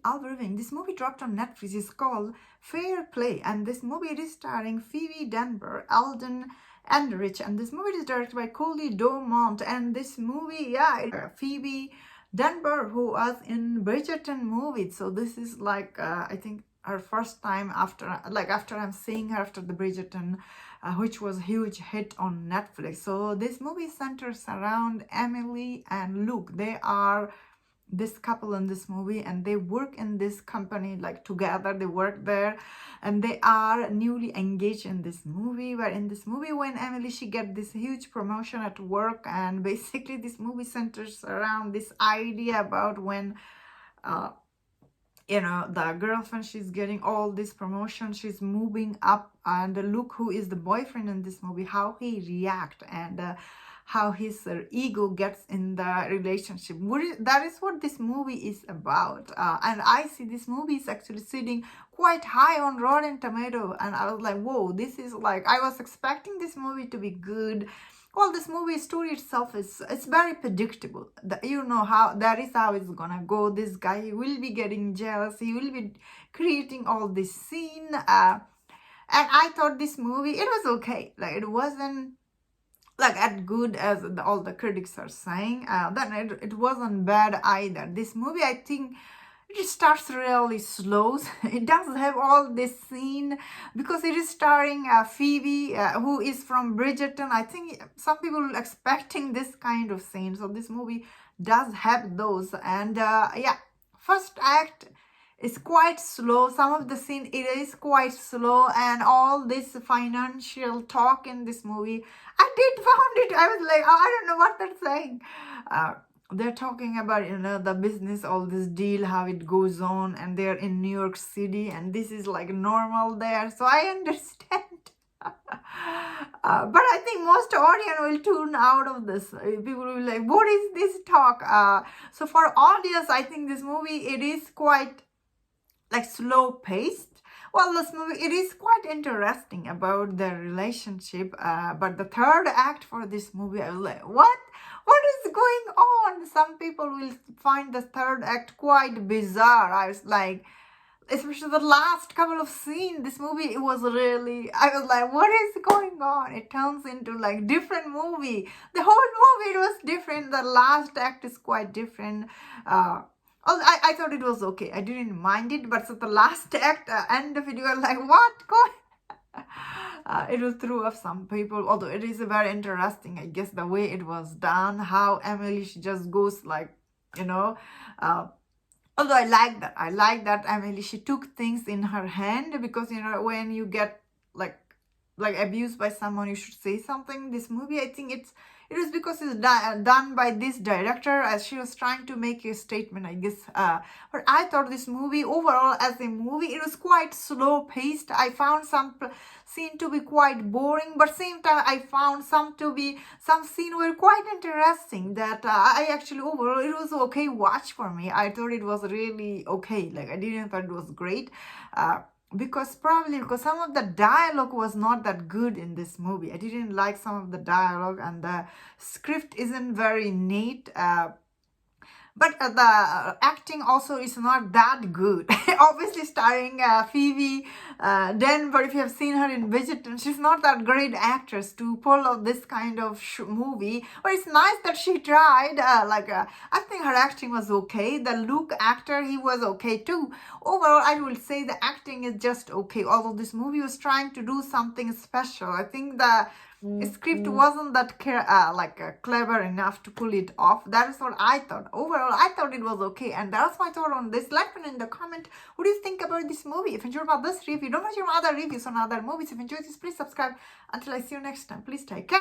I'll be reviewing. This movie dropped on Netflix. It's called Fair Play, and this movie is starring Phoebe Dynevor, Alden Ehrenreich, and this movie is directed by Coley Dumont. And this movie, Phoebe Dynevor, who was in Bridgerton movie. So this is like I think her first time after I'm seeing her after the Bridgerton, which was a huge hit on Netflix. So this movie centers around Emily and Luke. They are this couple in this movie, and they work in this company like together. They work there, and they are newly engaged in this movie. Where in this movie, when Emily, she get this huge promotion at work, and basically this movie centers around this idea about when the girlfriend, she's getting all this promotion, she's moving up, and Luke, who is the boyfriend in this movie, how he react, and how his ego gets in the relationship. That is what this movie is about. And I see this movie is actually sitting quite high on Rotten Tomato, and I was like, whoa, this is like, I was expecting this movie to be good. Well, this movie story itself it's very predictable. You know how it's gonna go. This guy, he will be getting jealous. He will be creating all this scene. And I thought this movie, it was okay. Like, it wasn't like as good as all the critics are saying. Then it wasn't bad either. This movie, I think, it starts really slow. It doesn't have all this scene because it is starring Phoebe, who is from Bridgerton. I think some people are expecting this kind of scene. So this movie does have those. And first act is quite slow. Some of the scene, it is quite slow. And all this financial talk in this movie, I did found it. I was like, oh, I don't know what they're saying. They're talking about, the business, all this deal, how it goes on, and they're in New York City, and this is like normal there. So I understand. But I think most audience will tune out of this. People will be like, what is this talk? So for audience, I think this movie, it is quite like slow paced. Well, this movie, it is quite interesting about their relationship. But the third act for this movie, I was like, what is going on? Some people will find the third act quite bizarre. I was like, especially the last couple of scenes, this movie, it was really, I was like, what is going on? It turns into like different movie. The whole movie, it was different. The last act is quite different. I thought it was okay. I didn't mind it, but so the last act, end of it, you were like, what going? It was threw off some people, although it is very interesting, I guess, the way it was done, how Emily, she just goes like, although I like that Emily, she took things in her hand, because, when you get like abused by someone, you should say something. This movie, I think it was because it's done by this director, as she was trying to make a statement, I guess. But I thought this movie, overall, as a movie, it was quite slow paced. I found some scene to be quite boring, but same time, I found some scene were quite interesting. That I actually, overall, it was okay watch for me. I thought it was really okay. Like, I didn't thought it was great. Because some of the dialogue was not that good in this movie. I didn't like some of the dialogue, and the script isn't very neat. But the acting also is not that good. Obviously, starring Phoebe Dynevor, if you have seen her in Bridgerton, she's not that great actress to pull off this kind of movie. But it's nice that she tried. I think her acting was okay. The Luke actor, he was okay too. Overall, I will say the acting is just okay. Although this movie was trying to do something special. I think the script wasn't that clever enough to pull it off. That is what I thought. Overall, I thought it was okay, and that's my thought on this. Let me know in the comment, what do you think about this movie? If you enjoyed about this review, don't forget your other reviews on other movies. If you enjoyed this, please subscribe. Until I see you next time, please take care.